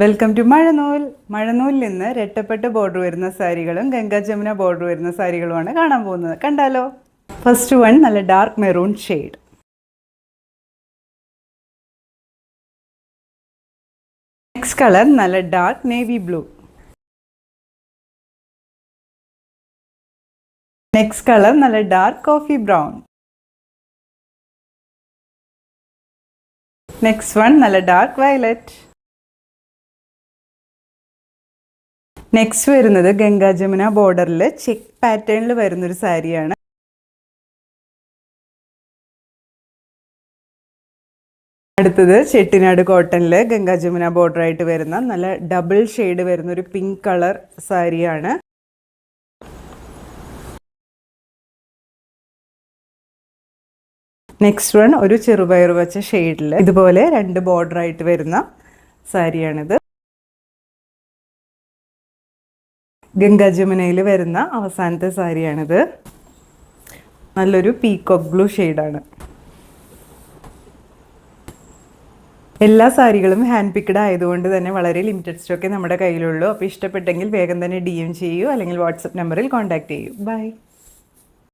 Welcome to മഴനൂൽ. മഴനൂലിൽ നിന്ന് രട്ടപ്പെട്ട് border വരുന്ന സാരികളും Ganga Jamuna border വരുന്ന സാരികളുമാണ് കാണാൻ പോകുന്നത്. കണ്ടാലോ? ഫസ്റ്റ് വൺ നല്ല dark maroon shade. Next colour നല്ല dark navy blue. Next colour നല്ല dark coffee brown. Next one നല്ല ഡാർക്ക് വയലറ്റ്. നെക്സ്റ്റ് വരുന്നത് ഗംഗാ ജമുന ബോർഡറിൽ ചെക്ക് പാറ്റേണിൽ വരുന്നൊരു സാരിയാണ്. അടുത്തത് ചെട്ടിനാട് കോട്ടണിൽ ഗംഗാ ജമുന ബോർഡറായിട്ട് വരുന്ന നല്ല ഡബിൾ ഷെയ്ഡ് വരുന്ന ഒരു പിങ്ക് കളർ സാരിയാണ്. നെക്സ്റ്റ് വൺ ഒരു ചെറുപയർ വെച്ച ഷെയ്ഡിൽ ഇതുപോലെ രണ്ട് ബോർഡറായിട്ട് വരുന്ന സാരിയാണിത്. ഗംഗാ ജമുനയിൽ വരുന്ന അവസാനത്തെ സാരിയാണിത്. നല്ലൊരു പീകോക്ക് ബ്ലൂ ഷെയ്ഡാണ്. എല്ലാ സാരികളും ഹാൻഡ് പിക്ഡ് ആയതുകൊണ്ട് തന്നെ വളരെ ലിമിറ്റഡ് സ്റ്റോക്കേ നമ്മുടെ കയ്യിലുള്ളൂ. അപ്പോൾ ഇഷ്ടപ്പെട്ടെങ്കിൽ വേഗം തന്നെ DM ചെയ്യൂ, അല്ലെങ്കിൽ വാട്സപ്പ് നമ്പറിൽ കോൺടാക്റ്റ് ചെയ്യൂ. ബൈ.